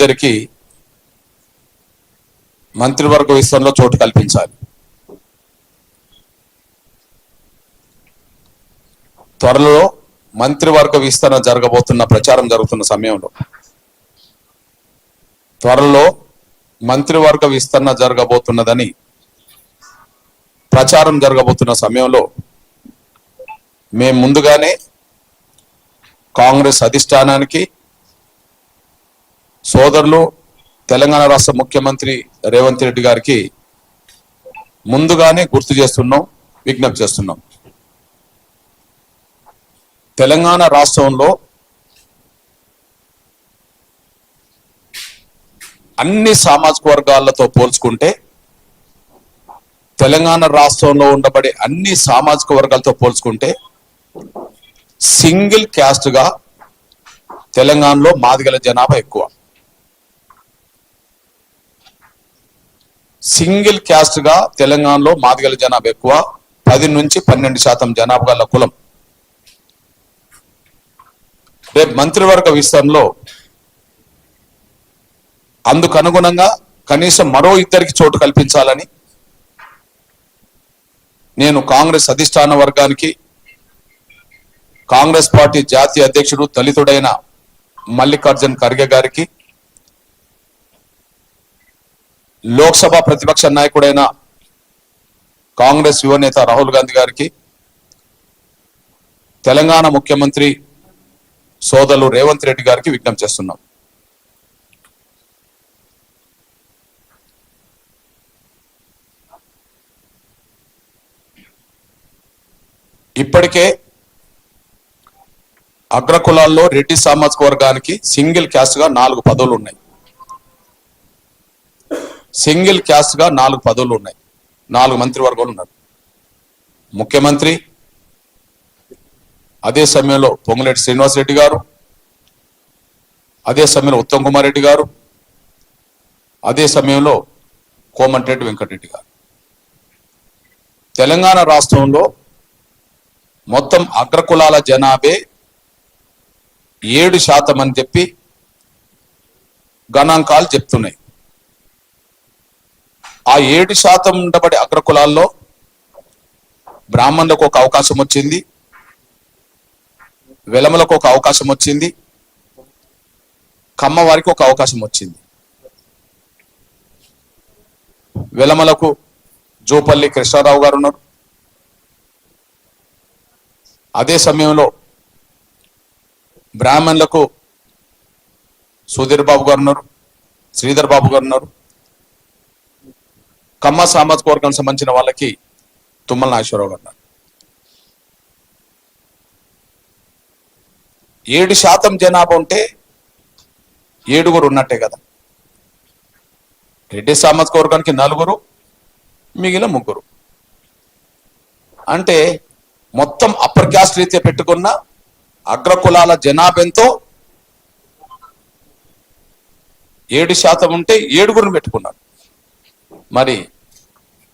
ఇద్దరికి మంత్రివర్గ విస్తరణలో చోటు కల్పించాలి. త్వరలో మంత్రివర్గ విస్తరణ జరగబోతున్న ప్రచారం జరుగుతున్న సమయంలో త్వరలో మంత్రివర్గ విస్తరణ జరగబోతున్నదని ప్రచారం జరగబోతున్న సమయంలో మేము ముందుగానే కాంగ్రెస్ అధిష్టానానికి సోదరులు తెలంగాణ రాష్ట్ర ముఖ్యమంత్రి రేవంత్ రెడ్డి గారికి ముందుగానే గుర్తు చేస్తున్నాం, విజ్ఞప్తి చేస్తున్నాం. తెలంగాణ రాష్ట్రంలో అన్ని సామాజిక వర్గాలతో పోల్చుకుంటే తెలంగాణ రాష్ట్రంలో ఉండబడే అన్ని సామాజిక వర్గాలతో పోల్చుకుంటే సింగిల్ క్యాస్ట్ గా తెలంగాణలో మాదిగల జనాభా ఎక్కువ. సింగిల్ క్యాస్ట్ గా తెలంగాణలో మాదిగల జనాభా ఎక్కువ. 10 నుంచి 12% జనాభా గల కులం. రేపు మంత్రివర్గ విస్తరణలో అందుకు అనుగుణంగా కనీసం మరో ఇద్దరికి చోటు కల్పించాలని నేను కాంగ్రెస్ అధిష్టాన వర్గానికి, కాంగ్రెస్ పార్టీ జాతీయ అధ్యక్షుడు దళితుడైన మల్లికార్జున్ ఖర్గే గారికి, లోక్సభ ప్రతిపక్ష నాయకుడైన కాంగ్రెస్ యువనేత రాహుల్ గాంధీ గారికి, తెలంగాణ ముఖ్యమంత్రి సోదరులు రేవంత్ రెడ్డి గారికి విజ్ఞప్తి చేస్తున్నాం. ఇప్పటికే అగ్రకులాల్లో రెడ్డి సామాజిక వర్గానికి సింగిల్ క్యాస్ట్ గా 4 పదవులు ఉన్నాయి. సింగిల్ క్యాస్ట్ గా 4 పదవులు ఉన్నాయి. 4 మంత్రివర్గాలు ఉన్నారు. ముఖ్యమంత్రి, అదే సమయంలో పొంగులేటి శ్రీనివాసరెడ్డి గారు, అదే సమయంలో ఉత్తమ్ కుమార్ రెడ్డి గారు, అదే సమయంలో కోమటిరెడ్డి వెంకటరెడ్డి గారు. తెలంగాణ రాష్ట్రంలో మొత్తం అగ్రకులాల జనాభే 7% అని చెప్పి గణాంకాలు చెప్తున్నాయి. ఆ 7% ఉండబడే అగ్రకులాల్లో బ్రాహ్మణులకు ఒక అవకాశం వచ్చింది, వెలమలకు ఒక అవకాశం వచ్చింది, కమ్మ వారికి ఒక అవకాశం వచ్చింది. వెలమలకు జూపల్లి కృష్ణారావు గారు ఉన్నారు. అదే సమయంలో బ్రాహ్మణులకు సుధీర్ బాబు గారు ఉన్నారు, శ్రీధర్ బాబు గారు ఉన్నారు. కమ్మ సామాజిక వర్గానికి సంబంధించిన వాళ్ళకి తుమ్మల నాగేశ్వరరావు గారు ఉన్నారు. 7% జనాభా ఉంటే 7 ఉన్నట్టే కదా. రెడ్డి సామాజిక వర్గానికి 4, మిగిలిన 3. అంటే మొత్తం అప్పర్ క్యాస్ట్ రీత్యా పెట్టుకున్న అగ్రకులాల జనాభా ఎంతో 7% ఉంటే 7 పెట్టుకున్నారు. మరి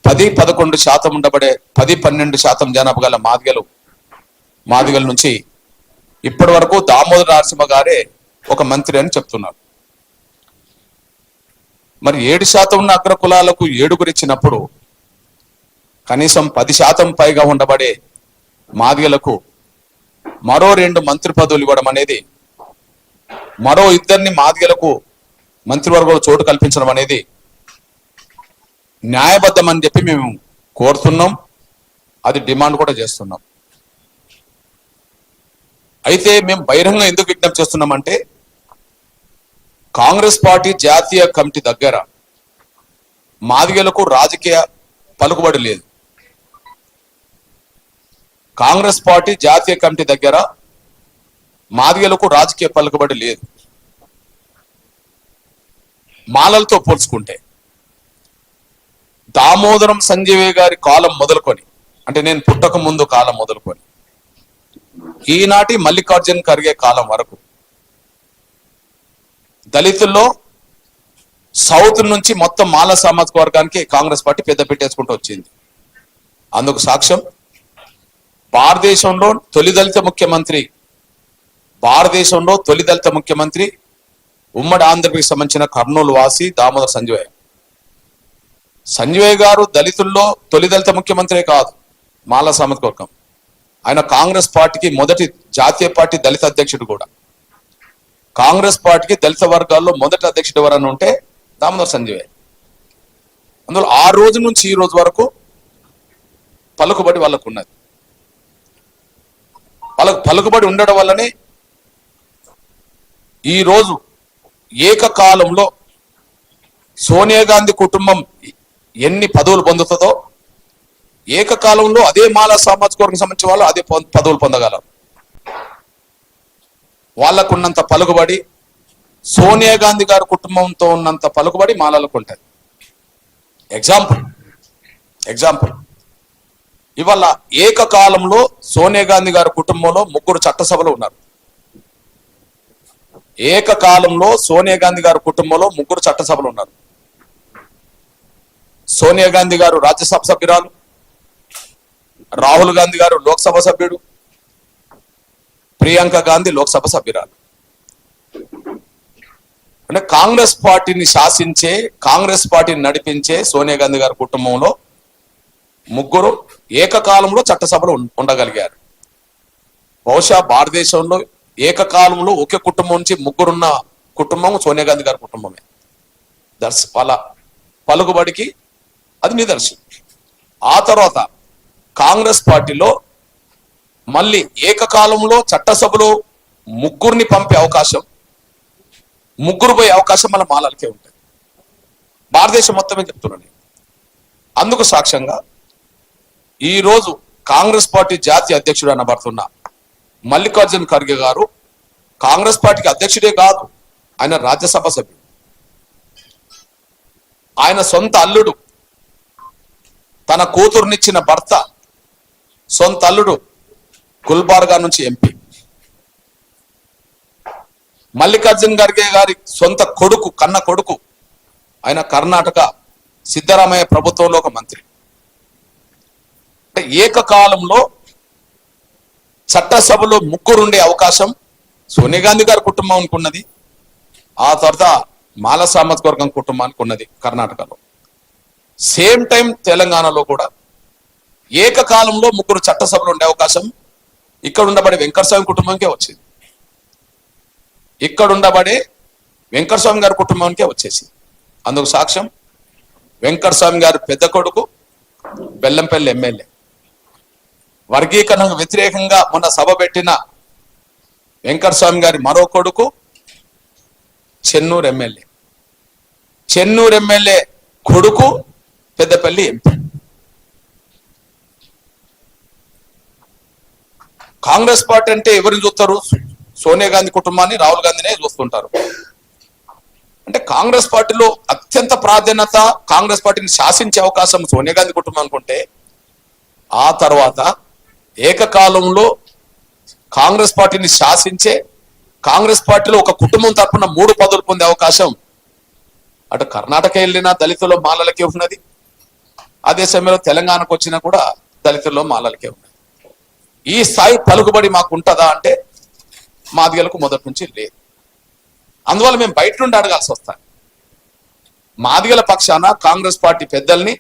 10-11% ఉండబడే 10-12% జనాభా గల మాదిగల నుంచి ఇప్పటి వరకు దామోదర నరసింహ గారే ఒక మంత్రి అని చెప్తున్నారు. మరి 7% ఉన్న అగ్రకులాలకు 7 ఇచ్చినప్పుడు కనీసం 10% పైగా ఉండబడే మాదిగలకు మరో 2 మంత్రి పదవులు ఇవ్వడం అనేది, మరో 2 మాదిగలకు మంత్రివర్గంలో చోటు కల్పించడం అనేది న్యాయబద్ధమని చెప్పి మేము కోరుతున్నాం. అది డిమాండ్ కూడా చేస్తున్నాం. అయితే మేము బహిరంగ ఎందుకు విజ్ఞప్తి చేస్తున్నామంటే, కాంగ్రెస్ పార్టీ జాతీయ కమిటీ దగ్గర మాదిగలకు రాజకీయ పలుకుబడి లేదు. కాంగ్రెస్ పార్టీ జాతీయ కమిటీ దగ్గర మాదిగలకు రాజకీయ పలుకుబడి లేదు. మాలలతో పోల్చుకుంటే దామోదరం సంజయ్ గారి కాలం మొదలుకొని, అంటే నేను పుట్టక ముందు కాలం మొదలుకొని ఈనాటి మల్లికార్జున్ ఖర్గే కాలం వరకు దళితుల్లో సౌత్ నుంచి మొత్తం మాల సామాజిక వర్గానికి కాంగ్రెస్ పార్టీ పెద్ద పెట్టేసుకుంటూ వచ్చింది. అందుకు సాక్ష్యం భారతదేశంలో తొలి దళిత ముఖ్యమంత్రి ఉమ్మడి ఆంధ్రప్రదేశ్ సంబంధించిన కర్నూలు వాసి దామోదర్ సంజయ్. సంజయ్ గారు దళితుల్లో తొలి దళిత ముఖ్యమంత్రే కాదు, మాల సామాజిక వర్గం. ఆయన కాంగ్రెస్ పార్టీకి మొదటి జాతీయ పార్టీ దళిత అధ్యక్షుడు కూడా. కాంగ్రెస్ పార్టీకి దళిత వర్గాల్లో మొదటి అధ్యక్షుడు ఎవరన్నా ఉంటే దామోదర్ సంజయ్. అందులో ఆ రోజు నుంచి ఈ రోజు వరకు పలుకుబడి వాళ్ళకు ఉన్నది. వాళ్ళకు పలుకుబడి ఉండడం వల్లనే ఈరోజు ఏకకాలంలో సోనియా గాంధీ కుటుంబం ఎన్ని పదవులు పొందుతుందో ఏకకాలంలో అదే మాల సామాజిక వర్గం సంబంధించిన వాళ్ళు అదే పదవులు పొందగలరు. వాళ్ళకున్నంత పలుకుబడి సోనియా గాంధీ గారి కుటుంబంతో ఉన్నంత పలుకుబడి మాలలకు ఉంటుంది. ఎగ్జాంపుల్ ఇవాళ ఏకకాలంలో సోనియా గాంధీ గారి కుటుంబంలో 3 చట్టసభలు ఉన్నారు. ఏకకాలంలో సోనియా గాంధీ గారి కుటుంబంలో 3 చట్టసభలు ఉన్నారు. సోనియా గాంధీ గారు రాజ్యసభ సభ్యురాలు, రాహుల్ గాంధీ గారు లోక్సభ సభ్యుడు, ప్రియాంక గాంధీ లోక్సభ సభ్యురాలు. అంటే కాంగ్రెస్ పార్టీని శాసించే, కాంగ్రెస్ పార్టీని నడిపించే సోనియా గాంధీ గారి కుటుంబంలో 3 ఏకకాలంలో చట్టసభలు ఉండగలిగారు. బహుశా భారతదేశంలో ఏకకాలంలో ఒకే కుటుంబం నుంచి 3 ఉన్న కుటుంబం సోనియా గాంధీ గారి కుటుంబమే. వాళ్ళ పలుకుబడికి అది నిదర్శనం. ఆ తర్వాత కాంగ్రెస్ పార్టీలో మళ్ళీ ఏకకాలంలో చట్టసభలో 3 పంపే అవకాశం, 3 పోయే అవకాశం మన మాలలకే ఉంటుంది. భారతదేశం మొత్తమే చెప్తున్నాను. అందుకు సాక్ష్యంగా ఈరోజు కాంగ్రెస్ పార్టీ జాతీయ అధ్యక్షుడు అనబడుతున్న మల్లికార్జున్ ఖర్గే గారు కాంగ్రెస్ పార్టీకి అధ్యక్షుడే కాదు, ఆయన రాజ్యసభ సభ్యుడు. ఆయన సొంత అల్లుడు, తన కూతురునిచ్చిన భర్త సొంత అల్లుడు గుల్బార్గా నుంచి ఎంపీ. మల్లికార్జున్ ఖర్గే గారి సొంత కొడుకు, కన్న కొడుకు, ఆయన కర్ణాటక సిద్ధరామయ్య ప్రభుత్వంలో ఒక మంత్రి. అంటే ఏకకాలంలో చట్టసభలో 3 ఉండే అవకాశం సోనియా గాంధీ గారి కుటుంబానికి ఉన్నది. ఆ తర్వాత మాల సామాజిక వర్గం కుటుంబానికి ఉన్నది కర్ణాటకలో. సేమ్ టైం తెలంగాణలో కూడా ఏకకాలంలో 3 చట్టసభలు ఉండే అవకాశం ఇక్కడ ఉండబడే వెంకటస్వామి కుటుంబంకే వచ్చింది. ఇక్కడ ఉండబడే వెంకటస్వామి గారి కుటుంబానికే వచ్చేసి. అందుకు సాక్ష్యం వెంకటస్వామి గారి పెద్ద కొడుకు బెల్లంపల్లి ఎమ్మెల్యే, వర్గీకరణకు వ్యతిరేకంగా మొన్న సభ పెట్టిన వెంకటస్వామి గారి మరో కొడుకు చెన్నూరు ఎమ్మెల్యే, చెన్నూరు ఎమ్మెల్యే కొడుకు పెద్దపల్లి ఎంపీ. కాంగ్రెస్ పార్టీ అంటే ఎవరిని చూస్తారు? సోనియా గాంధీ కుటుంబాన్ని, రాహుల్ గాంధీనే చూస్తుంటారు. అంటే కాంగ్రెస్ పార్టీలో అత్యంత ప్రాధాన్యత, కాంగ్రెస్ పార్టీని శాసించే అవకాశం సోనియా గాంధీ కుటుంబం అనుకుంటే, ఆ తర్వాత ఏకకాలంలో కాంగ్రెస్ పార్టీని శాసించే, కాంగ్రెస్ పార్టీలో ఒక కుటుంబం తరఫున 3 పదవులు పొందే అవకాశం అటు కర్ణాటక వెళ్ళినా దళితుల్లో మాలలకే ఉన్నది. అదే సమయంలో తెలంగాణకు వచ్చినా కూడా దళితుల్లో మాలలకే ఉన్నది. ఈ స్థాయి పలుకుబడి మాకు ఉంటుందా అంటే మాదిగలకు మొదటి నుంచి లేదు. అందువల్ల మేము బయట నుండి అడగాల్సి వస్తాం. మాదిగల పక్షాన కాంగ్రెస్ పార్టీ పెద్దల్ని,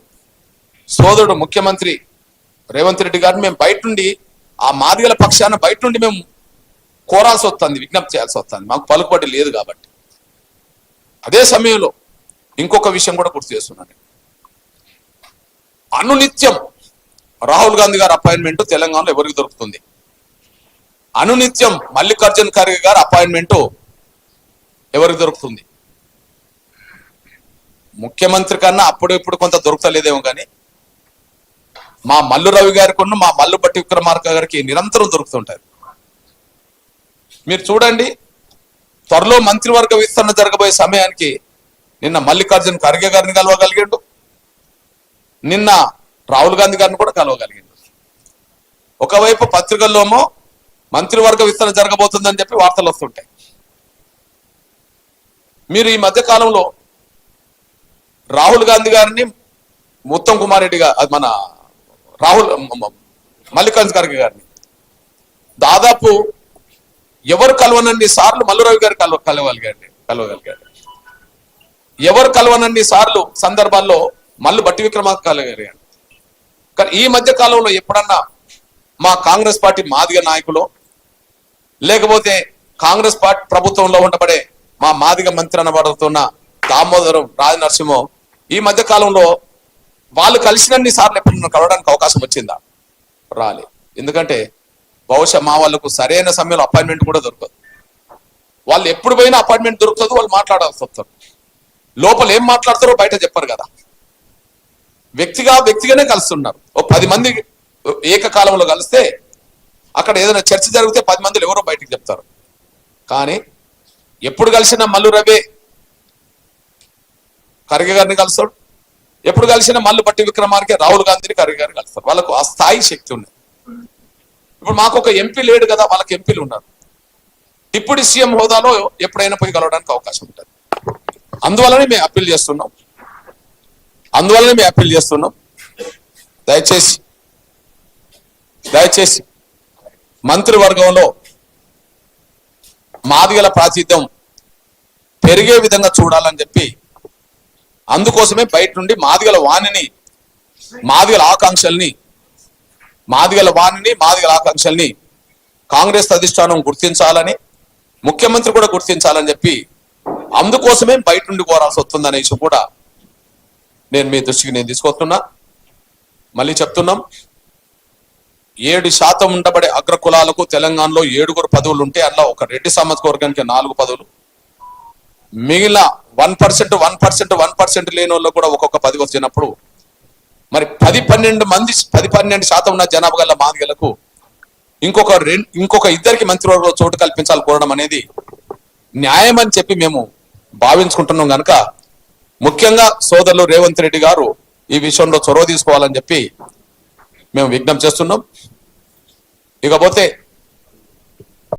సోదరుడు ముఖ్యమంత్రి రేవంత్ రెడ్డి గారిని మేము బయట నుండి, ఆ మాదిగల పక్షాన బయట నుండి మేము కోరాల్సి వస్తుంది, విజ్ఞప్తి చేయాల్సి వస్తుంది. మాకు పలుకుబడి లేదు కాబట్టి. అదే సమయంలో ఇంకొక విషయం కూడా గుర్తు చేస్తున్నాను. అనునిత్యం రాహుల్ గాంధీ గారి అపాయింట్మెంట్ తెలంగాణలో ఎవరికి దొరుకుతుంది? అనునిత్యం మల్లికార్జున్ ఖర్గే గారి అపాయింట్మెంట్ ఎవరికి దొరుకుతుంది? ముఖ్యమంత్రి కన్నా అప్పుడు ఇప్పుడు కొంత దొరుకుతలేదేమో కానీ మా మల్లు రవి గారికి ఉన్న మా మల్లు బట్టి విక్రమార్క గారికి నిరంతరం దొరుకుతుంటారు. మీరు చూడండి, త్వరలో మంత్రివర్గ విస్తరణ జరగబోయే సమయానికి నిన్న మల్లికార్జున్ ఖర్గే గారిని కలవగలిగాడు, నిన్న రాహుల్ గాంధీ గారిని కూడా కలవగలిగాడు. ఒకవైపు పత్రికల్లోమో మంత్రివర్గ విస్తరణ జరగబోతుందని చెప్పి వార్తలు వస్తుంటాయి. మీరు ఈ మధ్య కాలంలో రాహుల్ గాంధీ గారిని, ఉత్తమ్ కుమార్ రెడ్డి గారు, మన మల్లికార్జున్ ఖర్గే గారిని దాదాపు ఎవరు కలవనన్ని సార్లు మల్లు రవి గారు కలవగలిగారు. కలవగలిగాడు. ఎవరు కలవనన్ని సార్లు సందర్భాల్లో మల్లు బట్టి విక్రమార్క కలగలిగాడు. కానీ ఈ మధ్య కాలంలో ఎప్పుడన్నా మా కాంగ్రెస్ పార్టీ మాదిగ నాయకులు లేకపోతే కాంగ్రెస్ పార్టీ ప్రభుత్వంలో ఉండబడే మా మాదిగ మంత్రి అనబడుతున్న దామోదరం రాజనరసింహం ఈ మధ్య కాలంలో వాళ్ళు కలిసినన్ని సార్లు ఎప్పుడు కలవడానికి అవకాశం వచ్చిందా? రాలే. ఎందుకంటే బహుశా మా వాళ్ళకు సరైన సమయంలో అపాయింట్మెంట్ కూడా దొరకదు. వాళ్ళు ఎప్పుడు పోయినా అపాయింట్మెంట్ దొరుకుతుంది, వాళ్ళు మాట్లాడాల్సి వస్తారు. లోపల ఏం మాట్లాడతారో బయట చెప్పరు కదా. వ్యక్తిగానే కలుస్తున్నారు. ఓ 10 మంది ఏకకాలంలో కలిస్తే అక్కడ ఏదైనా చర్చ జరిగితే 10 మందిలో ఎవరో బయటికి చెప్తారు. కానీ ఎప్పుడు కలిసిన మల్లు రవి ఖర్గే గారిని కలుస్తాడు, ఎప్పుడు కలిసిన మల్లు బట్టి విక్రమార్కే రాహుల్ గాంధీని ఖర్గే గారిని కలుస్తారు. వాళ్ళకు ఆ స్థాయి శక్తి ఉన్నది. ఇప్పుడు మాకు ఒక ఎంపీ లేడు కదా, వాళ్ళకి ఎంపీలు ఉన్నారు. డిప్యూటీ సీఎం హోదాలో ఎప్పుడైనా పోయి కలవడానికి అవకాశం ఉంటుంది. అందువల్లనే మేము అప్పీల్ చేస్తున్నాం. దయచేసి మంత్రివర్గంలో మాదిగల ప్రాతినిధ్యం పెరిగే విధంగా చూడాలని చెప్పి, అందుకోసమే బయట నుండి మాదిగల వాణిని, మాదిగల ఆకాంక్షల్ని కాంగ్రెస్ అధిష్టానం గుర్తించాలని, ముఖ్యమంత్రి కూడా గుర్తించాలని చెప్పి, అందుకోసమే బయట నుండి కోరాల్సి వస్తుందనే విషయం కూడా నేను మీ దృష్టికి తీసుకొస్తున్నా. మళ్ళీ చెప్తున్నాం, 7% ఉండబడే అగ్ర కులాలకు తెలంగాణలో 7 పదవులు ఉంటే అలా ఒక రెడ్డి సామాజిక వర్గానికి 4 పదవులు, మిగిలిన 1% లేని వాళ్ళు కూడా ఒక్కొక్క పదవి వచ్చినప్పుడు మరి 10-12% ఉన్న జనాభా గల మాదిగలకు ఇంకొక 2 మంత్రివర్గంలో చోటు కల్పించాలి కోరడం అనేది న్యాయం అని చెప్పి మేము భావించుకుంటున్నాం. కనుక ముఖ్యంగా సోదరులు రేవంత్ రెడ్డి గారు ఈ విషయంలో చొరవ తీసుకోవాలని చెప్పి మేము విజ్ఞప్తి చేస్తున్నాం. ఇకపోతే